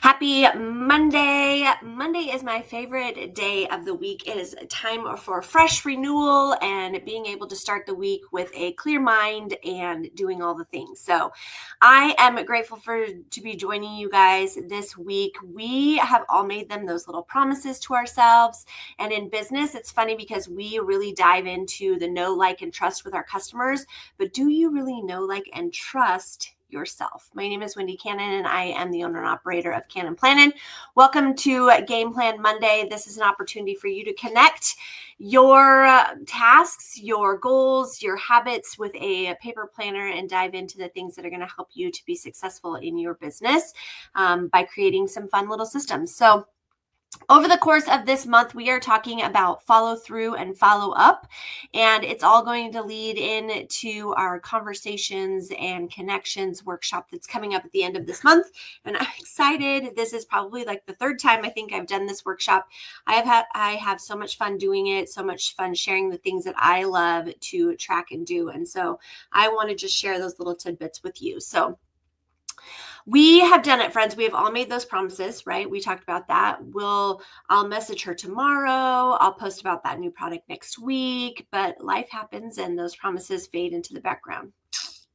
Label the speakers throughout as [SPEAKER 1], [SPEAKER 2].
[SPEAKER 1] Happy Monday. Monday is my favorite day of the week. It is a time for fresh renewal and being able to start the week with a clear mind and doing all the things. So I am grateful to be joining you guys this week. We have all made them those little promises to ourselves. And in business, it's funny because we really dive into the know, like, and trust with our customers. But do you really know, like, and trust yourself? My name is Wendy Cannon, and I am the owner and operator of Cannon Planning. Welcome to Game Plan Monday. This is an opportunity for you to connect your tasks, your goals, your habits with a paper planner and dive into the things that are going to help you to be successful in your business by creating some fun little systems. So over the course of this month, we are talking about follow through and follow up, and it's all going to lead into our conversations and connections workshop that's coming up at the end of this month. And I'm excited. This is probably like the third time I think I've done this workshop. I have so much fun doing it, so much fun sharing the things that I love to track and do. And so I want to just share those little tidbits with you. So we have done it, friends. We have all made those promises, right? We talked about that. I'll message her tomorrow. I'll post about that new product next week, but life happens and those promises fade into the background.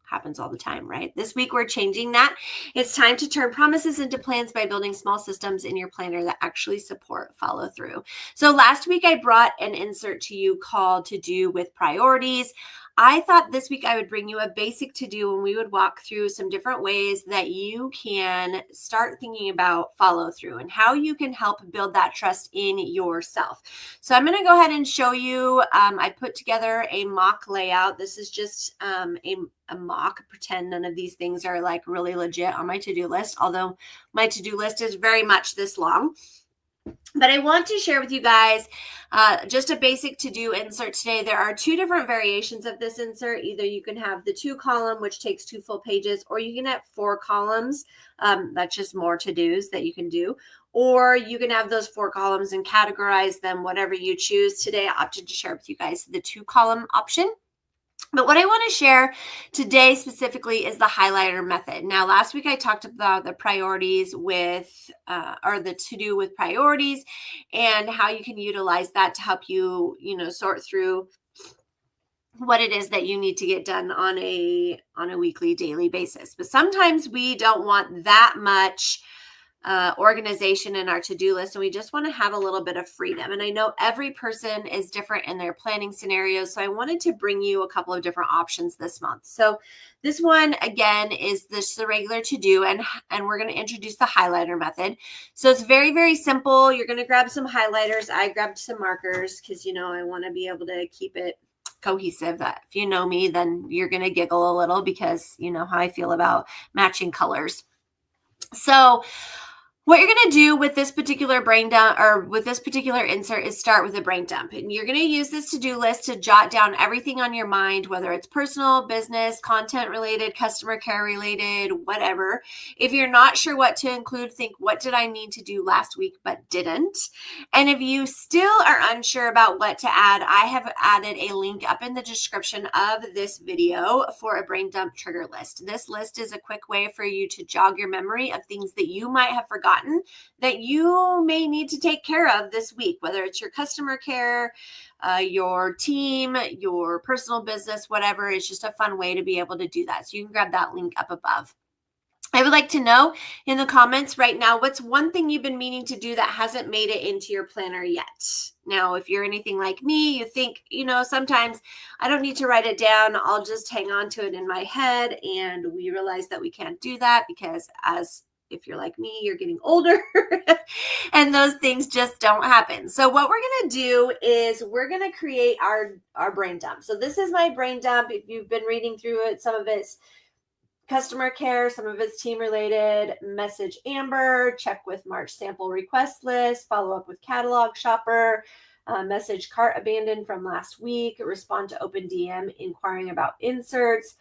[SPEAKER 1] Happens all the time, right? This week, we're changing that. It's time to turn promises into plans by building small systems in your planner that actually support follow through. So last week, I brought an insert to you called To Do with Priorities. I thought this week I would bring you a basic to-do and we would walk through some different ways that you can start thinking about follow through and how you can help build that trust in yourself. So I'm going to go ahead and show you. I put together a mock layout. This is just a mock. Pretend none of these things are like really legit on my to-do list, although my to-do list is very much this long. But I want to share with you guys just a basic to-do insert today. There are two different variations of this insert. Either you can have the 2-column, which takes 2 full pages, or you can have 4 columns. That's just more to-dos that you can do. Or you can have those 4 columns and categorize them, whatever you choose. Today, I opted to share with you guys the 2-column option. But what I want to share today specifically is the highlighter method. Now, last week I talked about the priorities with, or the to-do with priorities and how you can utilize that to help you, sort through what it is that you need to get done on a weekly, daily basis. But sometimes we don't want that much organization in our to-do list, and we just want to have a little bit of freedom. And I know every person is different in their planning scenarios, so I wanted to bring you a couple of different options this month. So this one, again, is the regular to-do, and we're going to introduce the highlighter method. So it's very, very simple. You're going to grab some highlighters. I grabbed some markers because, I want to be able to keep it cohesive. That if you know me, then you're going to giggle a little because you know how I feel about matching colors. So what you're going to do with this particular brain dump or with this particular insert is start with a brain dump. And you're going to use this to-do list to jot down everything on your mind, whether it's personal, business, content related, customer care related, whatever. If you're not sure what to include, think, what did I need to do last week but didn't? And if you still are unsure about what to add, I have added a link up in the description of this video for a brain dump trigger list. This list is a quick way for you to jog your memory of things that you might have forgotten that you may need to take care of this week, whether it's your customer care, your team, your personal business, whatever. It's just a fun way to be able to do that. So you can grab that link up above. I would like to know in the comments right now, what's one thing you've been meaning to do that hasn't made it into your planner yet? Now, if you're anything like me, you think, sometimes I don't need to write it down. I'll just hang on to it in my head. And we realize that we can't do that because if you're like me, you're getting older and those things just don't happen. So what we're going to do is we're going to create our brain dump. So this is my brain dump. If you've been reading through it, some of it's customer care, some of it's team related, message Amber, check with March sample request list, follow up with catalog shopper, message cart abandoned from last week, respond to open DM inquiring about inserts,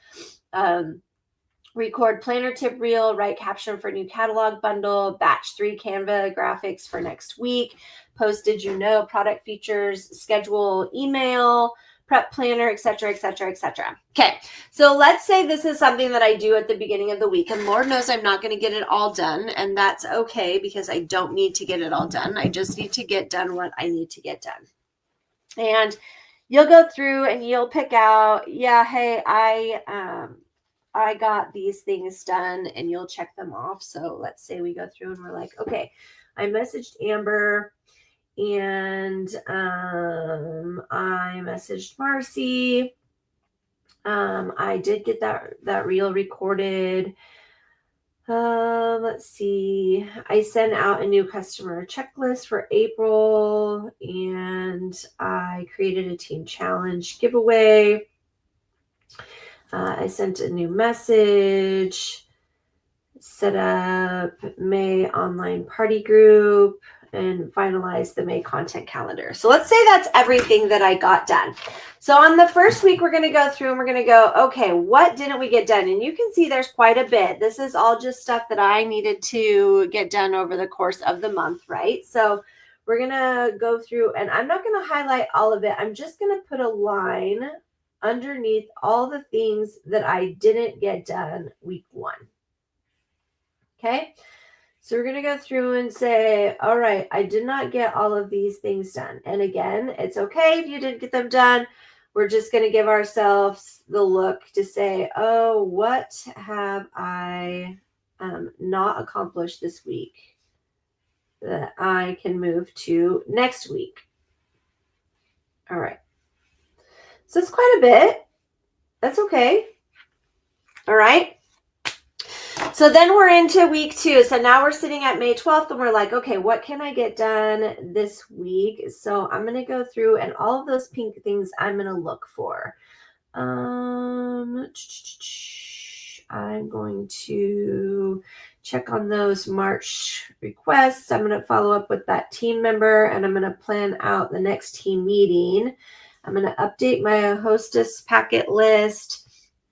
[SPEAKER 1] record planner tip reel, write caption for new catalog bundle, batch 3 Canva graphics for next week, post did you know product features, schedule email, prep planner, etc., etc., etc. Okay, so let's say this is something that I do at the beginning of the week, and Lord knows I'm not going to get it all done, and that's okay because I don't need to get it all done. I just need to get done what I need to get done. And you'll go through and you'll pick out, yeah, hey, I got these things done, and you'll check them off. So let's say we go through and we're like, okay, I messaged Amber, and I messaged Marcy. I did get that reel recorded. Let's see. I sent out a new customer checklist for April, and I created a team challenge giveaway. I sent a new message, set up May online party group, and finalize the May content calendar. So let's say that's everything that I got done. So on the first week, we're going to go through and we're going to go, okay, what didn't we get done? And you can see there's quite a bit. This is all just stuff that I needed to get done over the course of the month, right? So we're going to go through, and I'm not going to highlight all of it. I'm just going to put a line underneath all the things that I didn't get done week 1. Okay. So we're going to go through and say, all right, I did not get all of these things done. And again, it's okay if you didn't get them done. We're just going to give ourselves the look to say, oh, what have I not accomplished this week that I can move to next week? All right. So it's quite a bit. That's okay. All right. So then we're into week 2. So now we're sitting at May 12th and we're like, okay, what can I get done this week? So I'm going to go through, and all of those pink things I'm going to look for. I'm going to check on those March requests. I'm going to follow up with that team member, and I'm going to plan out the next team meeting. I'm going to update my hostess packet list.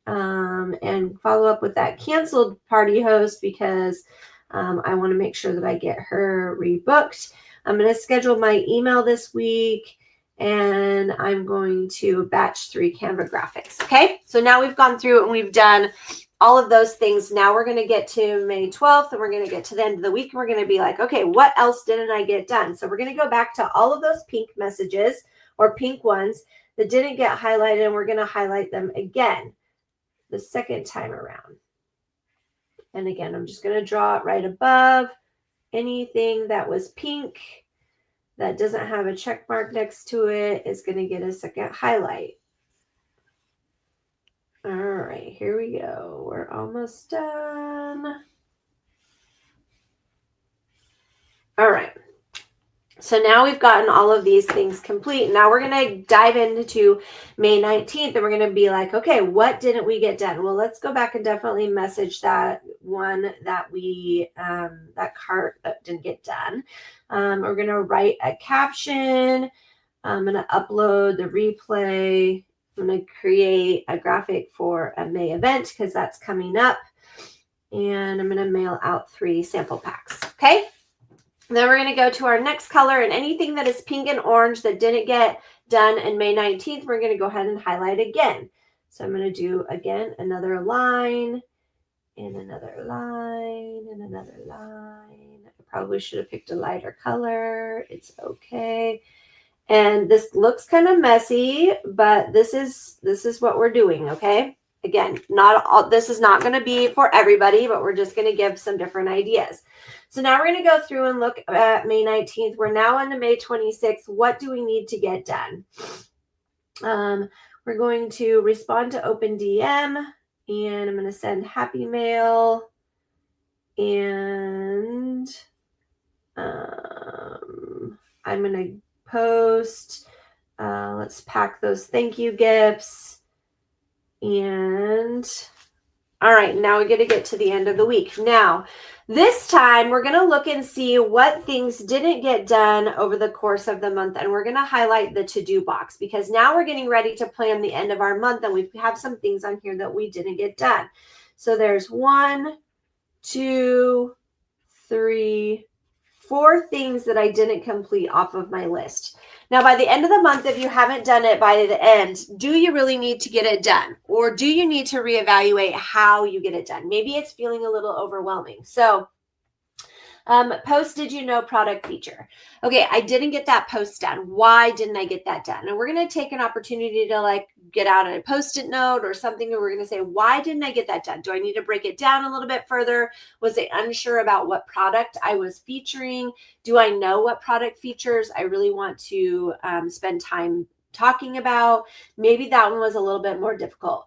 [SPEAKER 1] And follow up with that canceled party host because I want to make sure that I get her rebooked. I'm going to schedule my email this week, and I'm going to batch 3 Canva graphics. Okay, so now we've gone through and we've done all of those things. Now we're going to get to May 12th, and we're going to get to the end of the week, and we're going to be like, okay, what else didn't I get done? So we're going to go back to all of those pink messages or pink ones that didn't get highlighted, and we're going to highlight them again the second time around. And again, I'm just going to draw it right above anything that was pink that doesn't have a check mark next to it is going to get a second highlight. All right, here we go. We're almost done. All right. So now we've gotten all of these things complete. Now we're going to dive into May 19th, and we're going to be like, okay, what didn't we get done? Well, let's go back and definitely message that one that we, that cart that didn't get done. We're going to write a caption. I'm going to upload the replay. I'm going to create a graphic for a May event because that's coming up. And I'm going to mail out 3 sample packs. Okay. Then we're going to go to our next color, and anything that is pink and orange that didn't get done in May 19th, we're going to go ahead and highlight again. So I'm going to do, again, another line, and another line, and another line. I probably should have picked a lighter color. It's okay. And this looks kind of messy, but this is what we're doing, okay? Again, not all, this is not going to be for everybody, but we're just going to give some different ideas. So now we're going to go through and look at May 19th. We're now on to May 26th. What do we need to get done? We're going to respond to open DM, and I'm going to send happy mail, and I'm going to post. Let's pack those thank you gifts. And all right, now we got to get to the end of the week. Now, this time we're going to look and see what things didn't get done over the course of the month. And we're going to highlight the to-do box because now we're getting ready to plan the end of our month. And we have some things on here that we didn't get done. So there's 1, 2, 3, 4 things that I didn't complete off of my list. Now, by the end of the month, if you haven't done it by the end, do you really need to get it done? Or do you need to reevaluate how you get it done? Maybe it's feeling a little overwhelming. So post did you know product feature. Okay, I didn't get that post done. Why didn't I get that done? And we're going to take an opportunity to like get out a post-it note or something, and we're going to say, why didn't I get that done? Do I need to break it down a little bit further? Was I unsure about what product I was featuring? Do I know what product features I really want to spend time talking about? Maybe that one was a little bit more difficult.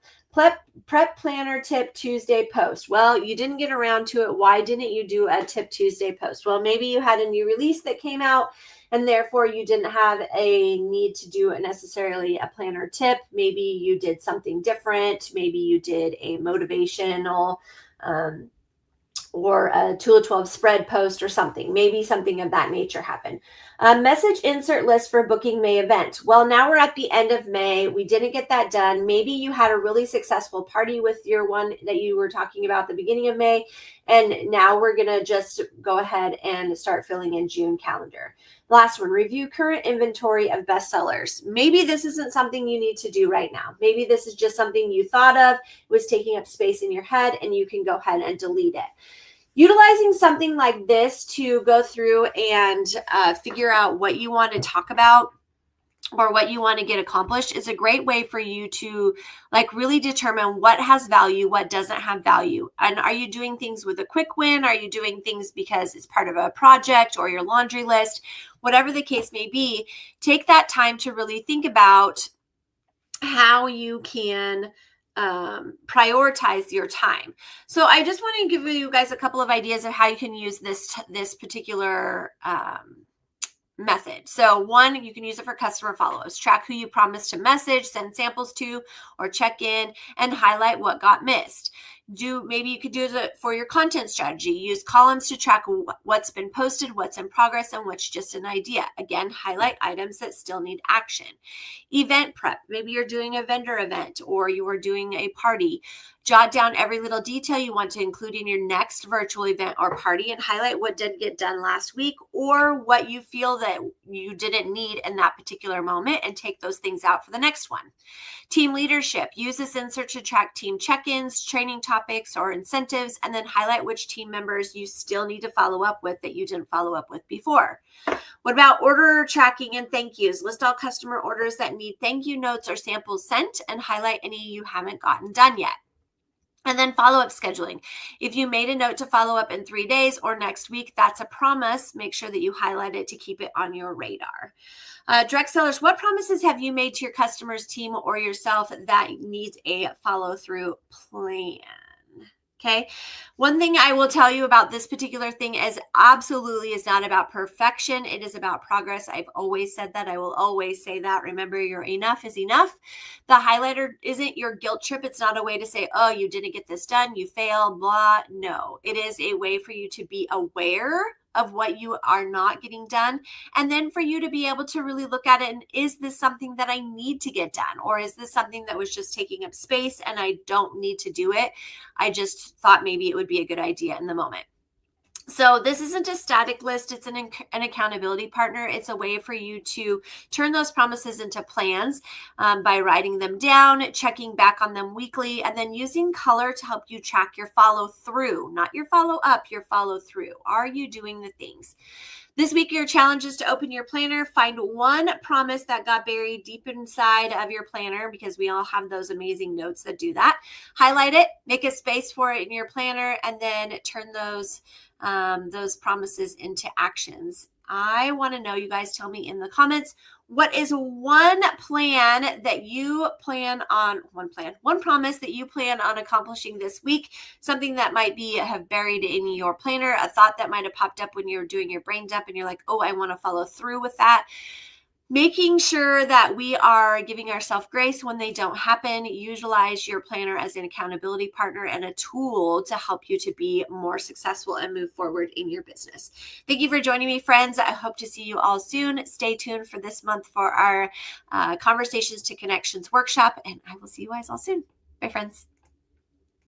[SPEAKER 1] Prep planner tip Tuesday post. Well, you didn't get around to it. Why didn't you do a tip Tuesday post? Well, maybe you had a new release that came out and therefore you didn't have a need to do necessarily a planner tip. Maybe you did something different. Maybe you did a motivational or a Tool of 12 spread post or something. Maybe something of that nature happened. Message insert list for booking May event. Well, now we're at the end of May. We didn't get that done. Maybe you had a really successful party with your one that you were talking about at the beginning of May. And now we're going to just go ahead and start filling in June calendar. Last one, review current inventory of bestsellers. Maybe this isn't something you need to do right now. Maybe this is just something you thought of, was taking up space in your head, and you can go ahead and delete it. Utilizing something like this to go through and figure out what you want to talk about or what you want to get accomplished is a great way for you to like really determine what has value, what doesn't have value. And are you doing things with a quick win? Are you doing things because it's part of a project or your laundry list? Whatever the case may be, take that time to really think about how you can prioritize your time. So I just want to give you guys a couple of ideas of how you can use this particular method. So one, you can use it for customer follow-ups. Track who you promised to message, send samples to, or check in, and highlight what got missed. Maybe you could do it for your content strategy. Use columns to track what's been posted, what's in progress, and what's just an idea. Again, highlight items that still need action. Event prep. Maybe you're doing a vendor event or you are doing a party. Jot down every little detail you want to include in your next virtual event or party and highlight what didn't get done last week or what you feel that you didn't need in that particular moment and take those things out for the next one. Team leadership. Use this insert to track team check-ins, training topics, or incentives, and then highlight which team members you still need to follow up with that you didn't follow up with before. What about order tracking and thank yous? List all customer orders that need thank you notes or samples sent and highlight any you haven't gotten done yet. And then follow-up scheduling. If you made a note to follow up in 3 days or next week, that's a promise. Make sure that you highlight it to keep it on your radar. Direct sellers, what promises have you made to your customers, team, or yourself that needs a follow-through plan? Okay. One thing I will tell you about this particular thing is absolutely is not about perfection. It is about progress. I've always said that. I will always say that. Remember, your enough is enough. The highlighter isn't your guilt trip. It's not a way to say, oh, you didn't get this done. You failed, blah. No, it is a way for you to be aware of what you are not getting done. And then for you to be able to really look at it and is this something that I need to get done? Or is this something that was just taking up space and I don't need to do it? I just thought maybe it would be a good idea in the moment. So this isn't a static list. It's an accountability partner. It's a way for you to turn those promises into plans by writing them down, checking back on them weekly, and then using color to help you track your follow through, not your follow up, your follow through. Are you doing the things? This week, your challenge is to open your planner, find one promise that got buried deep inside of your planner, because we all have those amazing notes that do that. Highlight it, make a space for it in your planner, and then turn those promises into actions. I want to know, you guys tell me in the comments, what is one plan that you plan on, one promise that you plan on accomplishing this week, something that might have buried in your planner, a thought that might have popped up when you're doing your brain dump and you're like, oh, I want to follow through with that. Making sure that we are giving ourselves grace when they don't happen. Utilize your planner as an accountability partner and a tool to help you to be more successful and move forward in your business. Thank you for joining me, friends. I hope to see you all soon. Stay tuned for this month for our Conversations to Connections workshop, and I will see you guys all soon. Bye, friends.